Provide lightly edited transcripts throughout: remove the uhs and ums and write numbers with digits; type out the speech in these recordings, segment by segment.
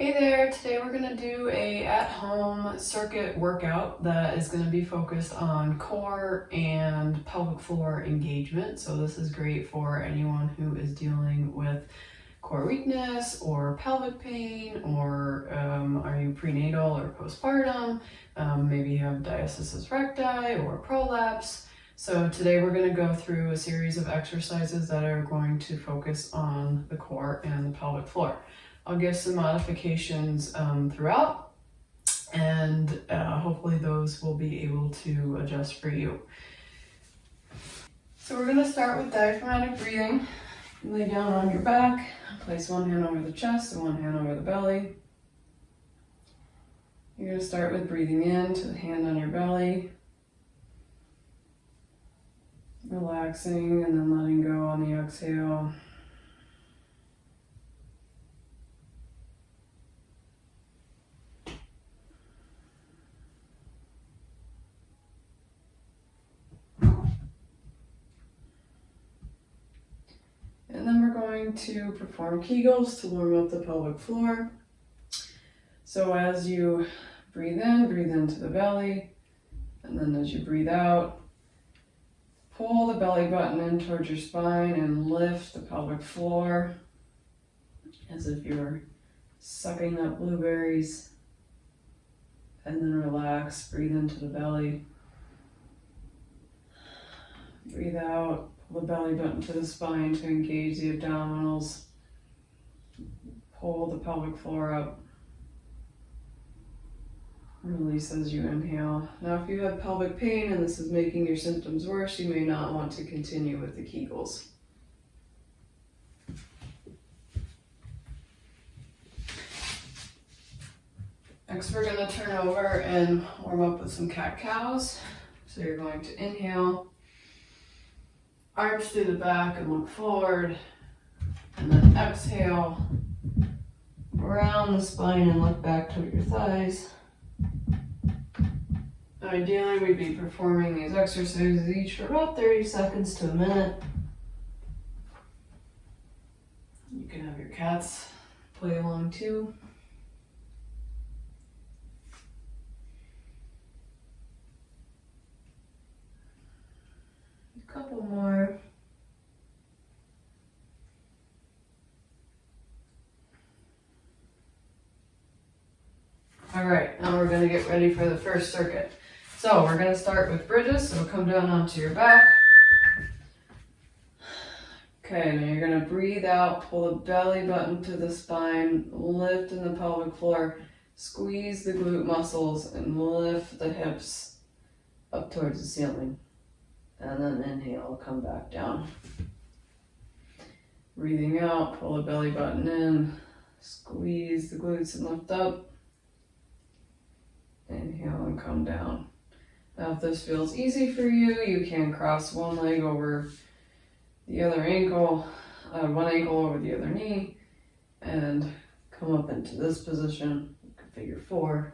Hey there, today we're going to do a at-home circuit workout that is going to be focused on core and pelvic floor engagement. So this is great for anyone who is dealing with core weakness or pelvic pain, or are you prenatal or postpartum, maybe you have diastasis recti or prolapse. So today we're going to go through a series of exercises that are going to focus on the core and the pelvic floor. I'll give some modifications throughout, and hopefully those will be able to adjust for you. So we're going to start with diaphragmatic breathing. Lay down on your back, place one hand over the chest and one hand over the belly. You're going to start with breathing in to the hand on your belly, relaxing and then letting go on the exhale. And then we're going to perform Kegels to warm up the pelvic floor. So as you breathe into the belly, and then as you breathe out, pull the belly button in towards your spine and lift the pelvic floor as if you're sucking up blueberries. And then relax, breathe into the belly. Breathe out. Pull the belly button to the spine to engage the abdominals. Pull the pelvic floor up. Release as you inhale. Now if you have pelvic pain and this is making your symptoms worse, you may not want to continue with the Kegels. Next we're going to turn over and warm up with some cat-cows. So you're going to inhale. Arch through the back and look forward, and then exhale, round the spine and look back toward your thighs. Ideally, we'd be performing these exercises each for about 30 seconds to a minute. You can have your cats play along too. Couple more. All right, now we're going to get ready for the first circuit. So we're going to start with bridges, so come down onto your back. Okay, now you're going to breathe out, pull the belly button to the spine, lift in the pelvic floor, squeeze the glute muscles, and lift the hips up towards the ceiling. And then inhale, come back down. Breathing out, pull the belly button in, squeeze the glutes and lift up. Inhale and come down. Now if this feels easy for you, you can cross one leg over the other ankle, one ankle over the other knee, and come up into this position, figure four.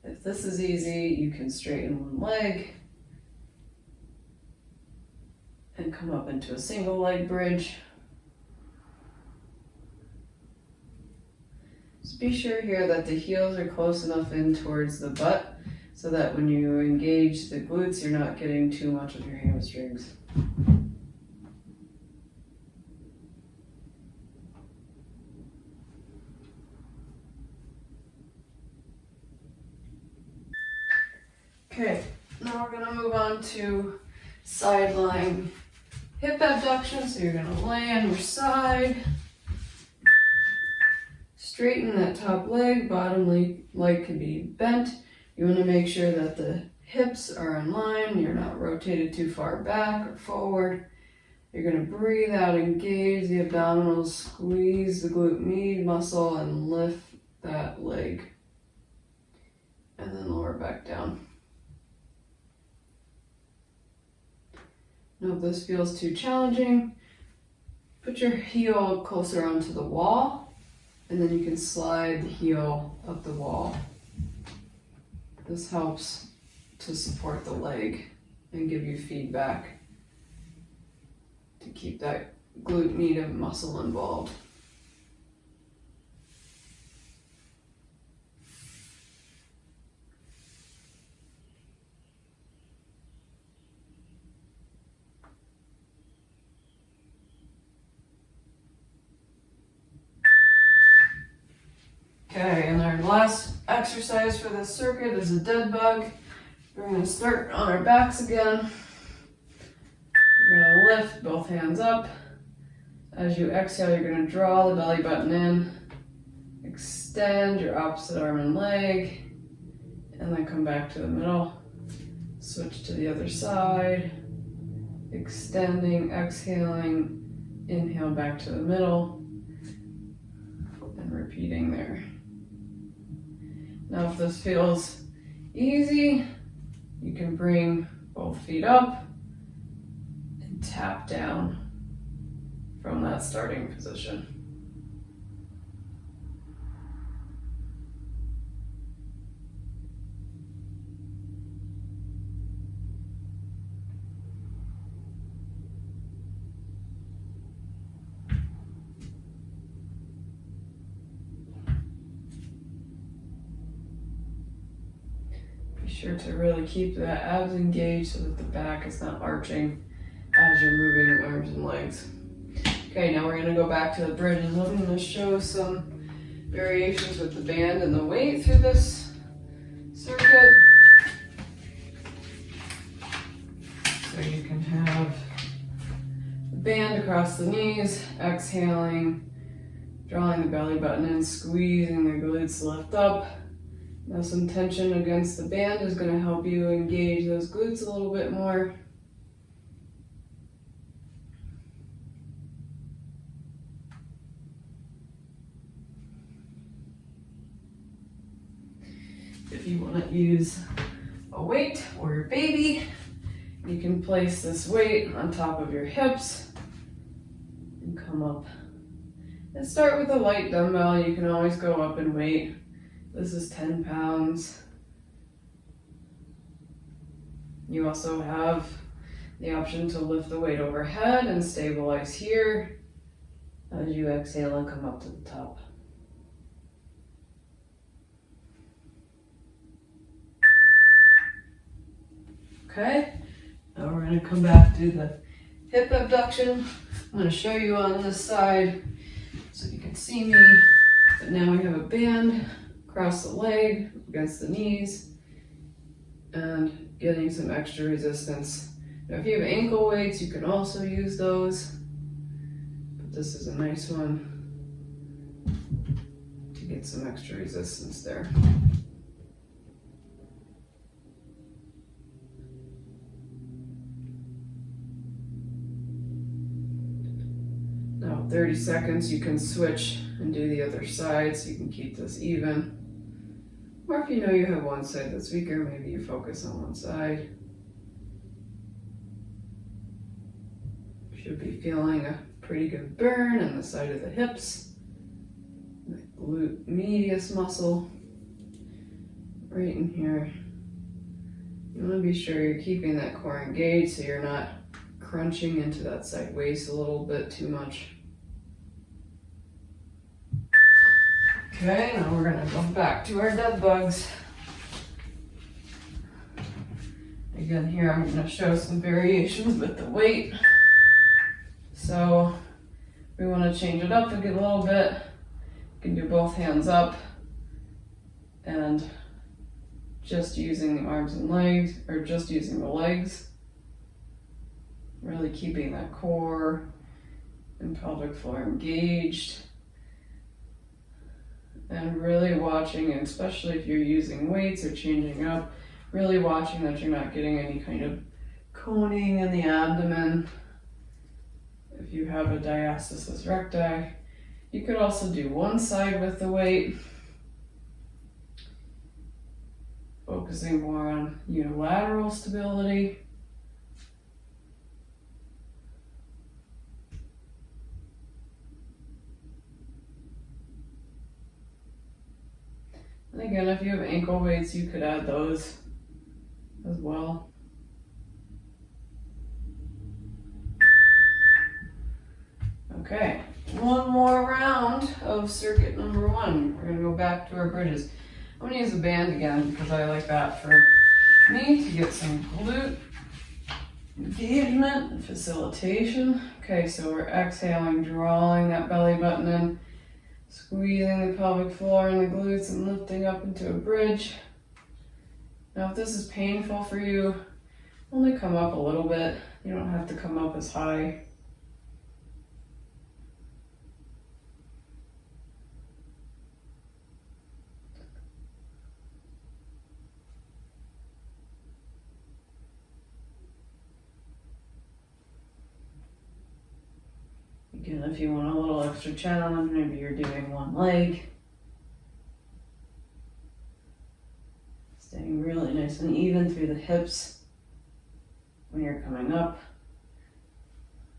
If this is easy, you can straighten one leg and come up into a single leg bridge. Just be sure here that the heels are close enough in towards the butt so that when you engage the glutes, you're not getting too much of your hamstrings. Okay, now we're going to move on to side lying hip abduction. So you're going to lay on your side, straighten that top leg, bottom leg can be bent. You want to make sure that the hips are in line, you're not rotated too far back or forward. You're going to breathe out, engage the abdominals, squeeze the glute med muscle and lift that leg. And then lower back down. Now if this feels too challenging, put your heel closer onto the wall, and then you can slide the heel up the wall. This helps to support the leg and give you feedback to keep that glute median muscle involved. Okay, and our last exercise for this circuit is a dead bug. We're going to start on our backs again. You're going to lift both hands up. As you exhale, you're going to draw the belly button in, extend your opposite arm and leg, and then come back to the middle. Switch to the other side, extending, exhaling, inhale back to the middle, and repeating there. Now if this feels easy, you can bring both feet up and tap down from that starting position. Sure to really keep the abs engaged so that the back is not arching as you're moving your arms and legs. Okay, now we're going to go back to the bridge and I'm going to show some variations with the band and the weight through this circuit. So you can have the band across the knees, exhaling, drawing the belly button in, squeezing the glutes to lift up. Now some tension against the band is going to help you engage those glutes a little bit more. If you want to use a weight or your baby, you can place this weight on top of your hips and come up. And start with a light dumbbell. You can always go up in weight. This is 10 pounds. You also have the option to lift the weight overhead and stabilize here as you exhale and come up to the top. Okay, now we're going to come back to the hip abduction. I'm going to show you on this side so you can see me, but now we have a band across the leg, against the knees, and getting some extra resistance. Now if you have ankle weights, you can also use those, but this is a nice one to get some extra resistance there. Now 30 seconds, you can switch and do the other side so you can keep this even. Or if you know you have one side that's weaker, maybe you focus on one side. You should be feeling a pretty good burn on the side of the hips, the glute medius muscle, right in here. You want to be sure you're keeping that core engaged so you're not crunching into that side waist a little bit too much. Okay, now we're going to go back to our dead bugs. Again, here I'm going to show some variations with the weight. So we want to change it up a little bit. You can do both hands up and just using the arms and legs, or just using the legs. Really keeping that core and pelvic floor engaged. And really watching, and especially if you're using weights or changing up, really watching that you're not getting any kind of coning in the abdomen. If you have a diastasis recti, you could also do one side with the weight, focusing more on unilateral stability. And again, if you have ankle weights, you could add those as well. Okay, one more round of circuit number 1. We're gonna go back to our bridges. I'm gonna use a band again because I like that for me to get some glute engagement and facilitation. Okay, so we're exhaling, drawing that belly button in, squeezing the pelvic floor and the glutes and lifting up into a bridge. Now if this is painful for you, only come up a little bit. You don't have to come up as high. Again, if you want a little extra challenge, maybe you're doing one leg. Staying really nice and even through the hips when you're coming up.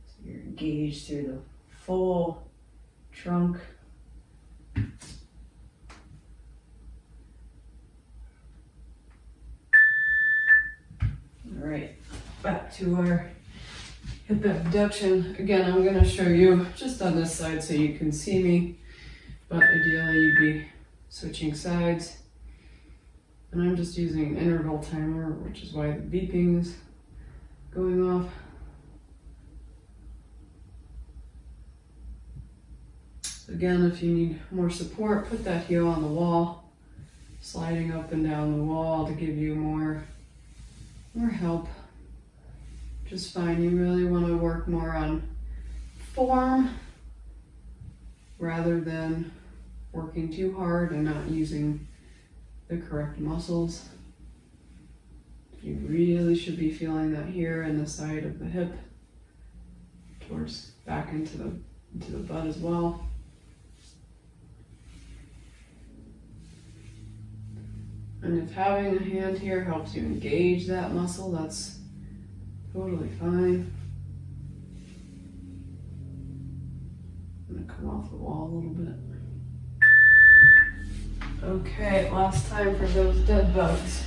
So you're engaged through the full trunk. All right, back to our hip abduction. Again, I'm going to show you just on this side so you can see me, but ideally you'd be switching sides. And I'm just using an interval timer, which is why the beeping is going off. Again, if you need more support, put that heel on the wall, sliding up and down the wall to give you more help. Just fine. You really want to work more on form rather than working too hard and not using the correct muscles. You really should be feeling that here in the side of the hip, towards back into the butt as well. And if having a hand here helps you engage that muscle, that's totally fine. I'm gonna come off the wall a little bit. Okay, last time for those dead bugs.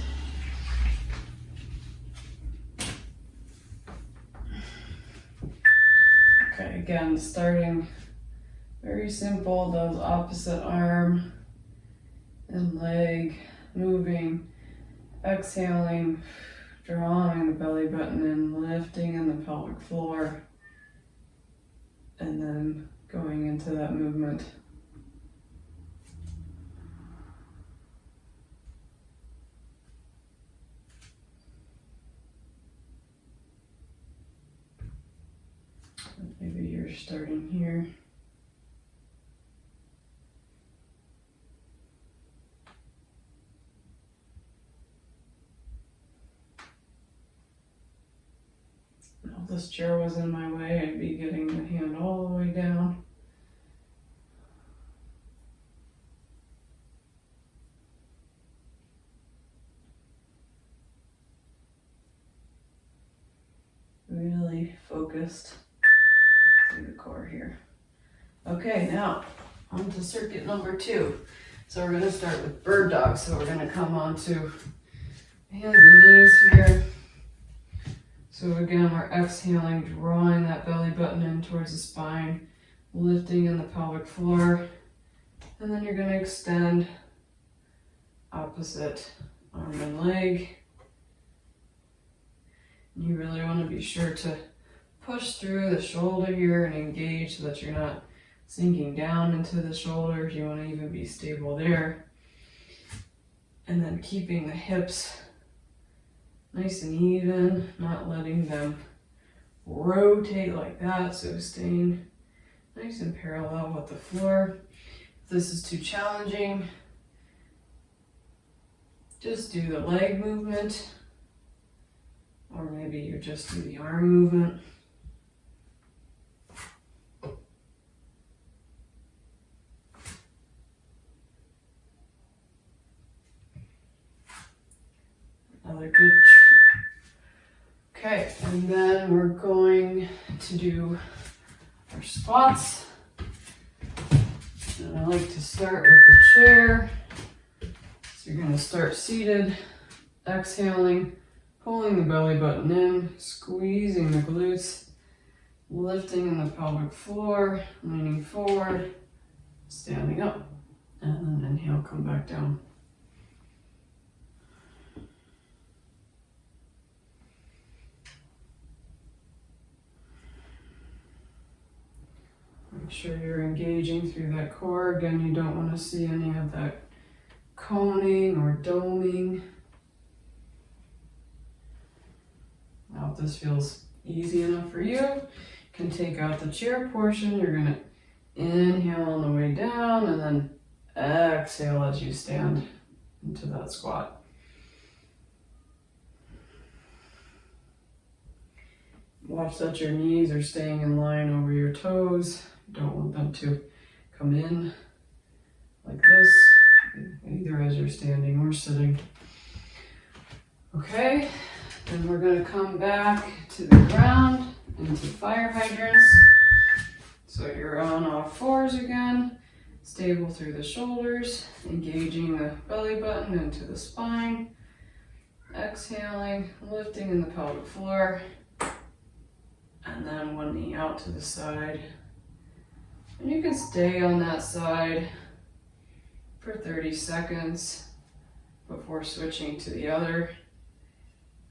Okay, again, starting very simple, those opposite arm and leg moving, exhaling, drawing the belly button in, lifting in the pelvic floor, and then going into that movement. Maybe you're starting here. If this chair was in my way, I'd be getting the hand all the way down. Really focused through the core here. Okay, now on to circuit number 2. So we're going to start with bird dog. So we're going to come onto hands and knees here. So again, we're exhaling, drawing that belly button in towards the spine, lifting in the pelvic floor, and then you're going to extend opposite arm and leg. You really want to be sure to push through the shoulder here and engage so that you're not sinking down into the shoulders. You want to even be stable there. And then keeping the hips nice and even, not letting them rotate like that, so staying nice and parallel with the floor. If this is too challenging, just do the leg movement, or maybe you just do the arm movement. Another good. Okay, and then we're going to do our squats. And I like to start with the chair. So you're going to start seated, exhaling, pulling the belly button in, squeezing the glutes, lifting in the pelvic floor, leaning forward, standing up, and then inhale, come back down. Make sure you're engaging through that core. Again, you don't want to see any of that coning or doming. Now, if this feels easy enough for you, you can take out the chair portion. You're going to inhale on the way down and then exhale as you stand into that squat. Watch that your knees are staying in line over your toes. You don't want them to come in like this, either as you're standing or sitting. Okay, then we're going to come back to the ground into fire hydrants. So you're on all fours again, stable through the shoulders, engaging the belly button into the spine, exhaling, lifting in the pelvic floor, and then one knee out to the side. And you can stay on that side for 30 seconds before switching to the other.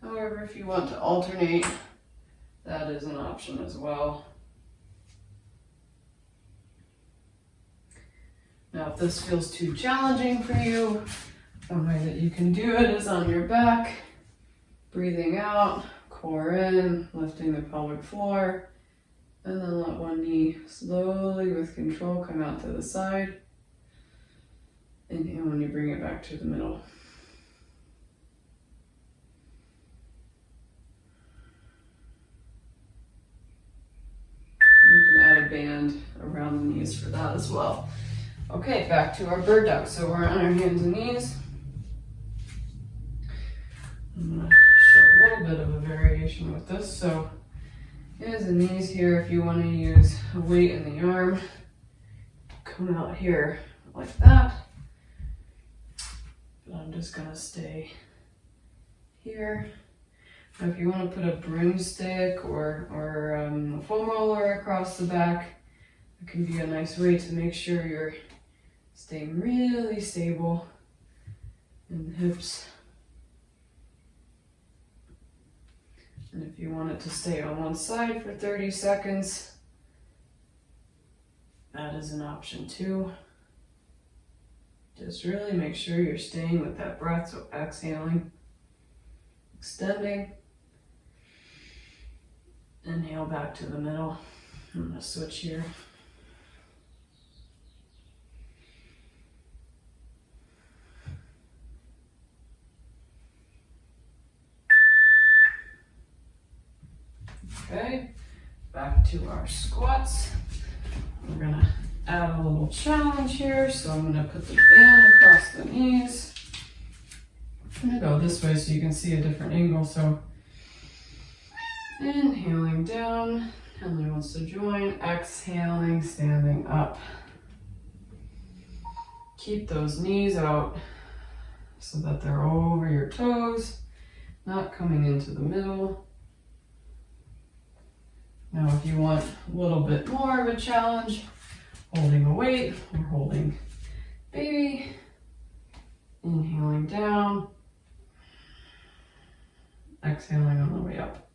However, if you want to alternate, that is an option as well. Now, if this feels too challenging for you, one way that you can do it is on your back, breathing out, core in, lifting the pelvic floor, and then let one knee slowly with control come out to the side. Inhale when you bring it back to the middle. You can add a band around the knees for that as well. Okay, back to our bird dog. So we're on our hands and knees. I'm going to show a little bit of a variation with this. So hands and knees here. If you want to use a weight in the arm, come out here like that. But I'm just going to stay here. Now, if you want to put a broomstick or a foam roller across the back, it can be a nice way to make sure you're staying really stable in the hips. And if you want it to stay on one side for 30 seconds, that is an option too. Just really make sure you're staying with that breath, so exhaling, extending, inhale back to the middle. I'm going to switch here. Okay, back to our squats. We're gonna add a little challenge here. So I'm gonna put the band across the knees. I'm gonna go this way so you can see a different angle. So inhaling down, Henley wants to join, exhaling, standing up. Keep those knees out so that they're over your toes, not coming into the middle. Now, if you want a little bit more of a challenge, holding a weight or holding baby, inhaling down, exhaling on the way up.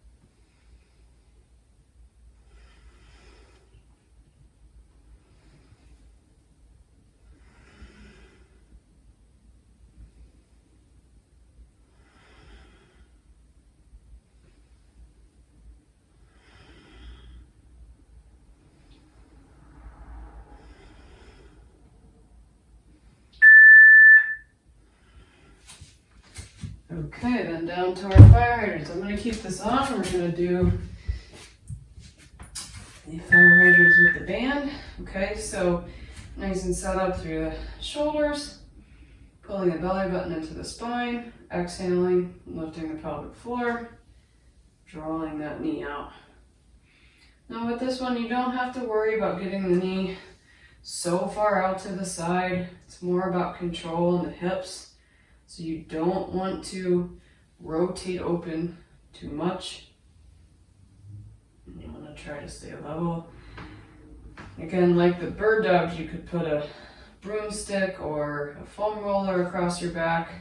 Okay, then down to our fire hydrants. I'm going to keep this on. We're going to do the fire hydrants with the band. Okay, so nice and set up through the shoulders, pulling the belly button into the spine, exhaling, lifting the pelvic floor, drawing that knee out. Now with this one, you don't have to worry about getting the knee so far out to the side. It's more about control in the hips. So you don't want to rotate open too much. And you want to try to stay level. Again, like the bird dogs, you could put a broomstick or a foam roller across your back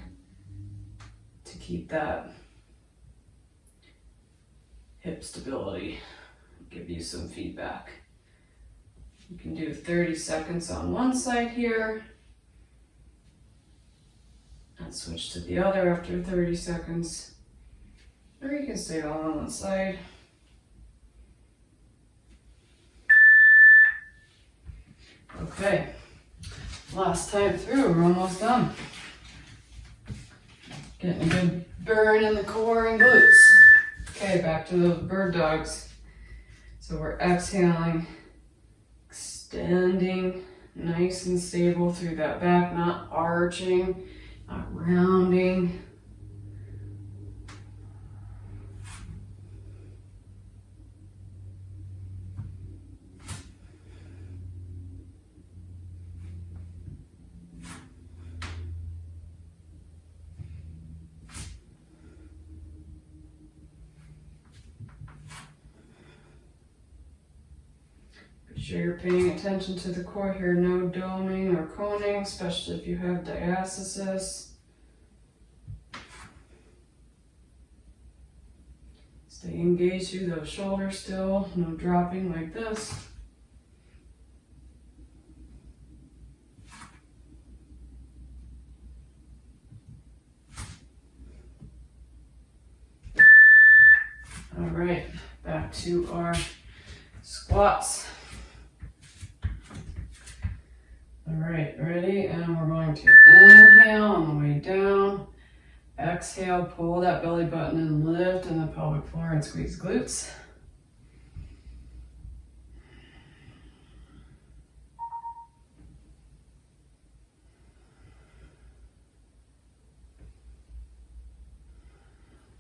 to keep that hip stability, give you some feedback. You can do 30 seconds on one side here and switch to the other after 30 seconds. Or you can stay all on one side. Okay, last time through, we're almost done. Getting a good burn in the core and glutes. Okay, back to those bird dogs. So we're exhaling, extending nice and stable through that back, not arching, not rounding. Be sure you're paying attention to the core here, no doming or coning, especially if you have diastasis. Stay engaged through those shoulders still, no dropping like this. All right, back to our squats. All right, ready? And we're going to inhale on the way down. Exhale, pull that belly button and lift in the pelvic floor and squeeze glutes.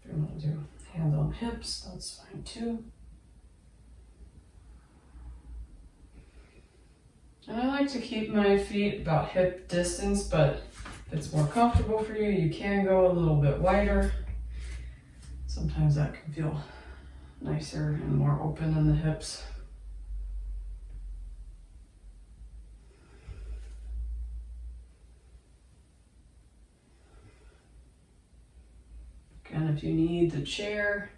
If you want to do hands on hips, that's fine too. And I like to keep my feet about hip distance, but if it's more comfortable for you, you can go a little bit wider. Sometimes that can feel nicer and more open in the hips. Again, if you need the chair,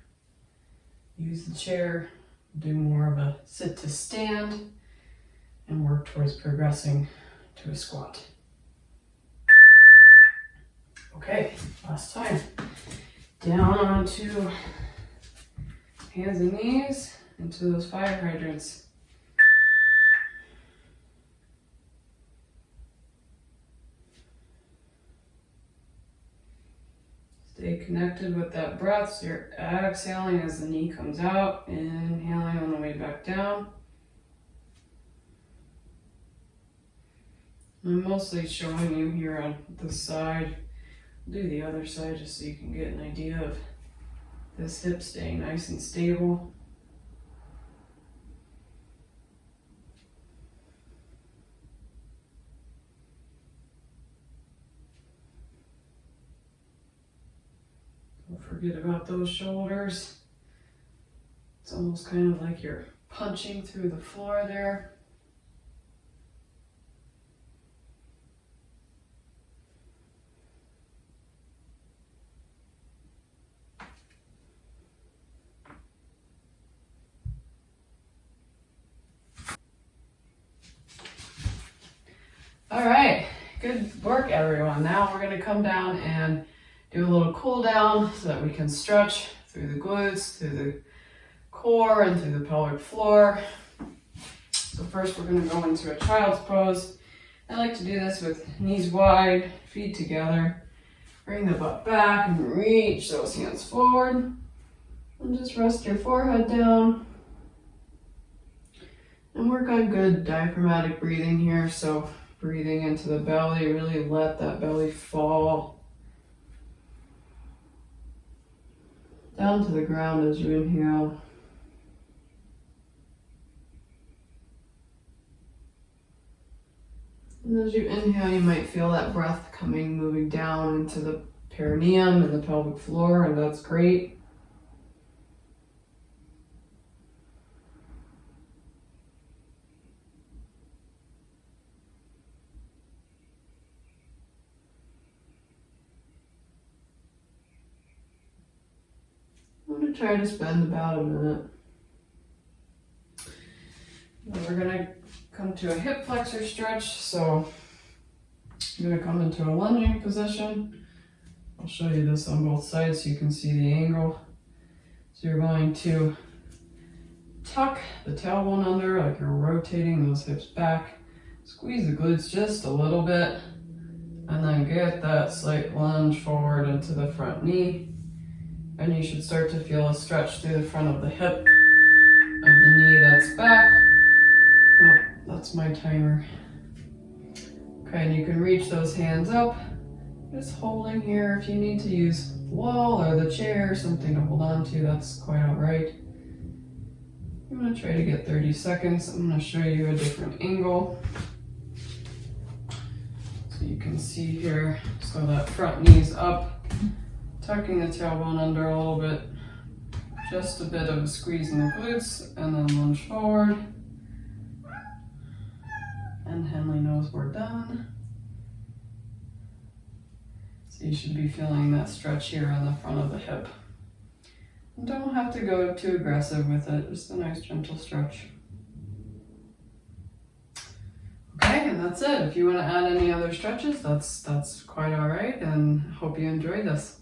use the chair. Do more of a sit to stand and work towards progressing to a squat. Okay, last time. Down onto hands and knees into those fire hydrants. Stay connected with that breath, so you're exhaling as the knee comes out, inhaling on the way back down. I'm mostly showing you here on this side. I'll do the other side just so you can get an idea of this hip staying nice and stable. Don't forget about those shoulders. It's almost kind of like you're punching through the floor there. All right, good work everyone. Now we're gonna come down and do a little cool down so that we can stretch through the glutes, through the core, and through the pelvic floor. So first we're gonna go into a child's pose. I like to do this with knees wide, feet together. Bring the butt back and reach those hands forward. And just rest your forehead down. And work on good diaphragmatic breathing here. So breathing into the belly, really let that belly fall down to the ground as you inhale. And as you inhale, you might feel that breath moving down into the perineum and the pelvic floor, and that's great. try to spend about a minute. Then we're gonna come to a hip flexor stretch. So I'm gonna come into a lunging position. I'll show you this on both sides so you can see the angle. So you're going to tuck the tailbone under like you're rotating those hips back. Squeeze the glutes just a little bit, and then get that slight lunge forward into the front knee. And you should start to feel a stretch through the front of the hip of the knee that's back. Oh, that's my timer. Okay, and you can reach those hands up, just holding here. If you need to use the wall or the chair, something to hold on to, that's quite all right. I'm gonna try to get 30 seconds. I'm gonna show you a different angle. So you can see here, so that front knee's up, tucking the tailbone under a little bit, just a bit of a squeeze in the glutes, and then lunge forward. And Henley knows we're done. So you should be feeling that stretch here on the front of the hip. And don't have to go too aggressive with it, just a nice gentle stretch. Okay, and that's it. If you want to add any other stretches, that's quite all right, and hope you enjoyed this.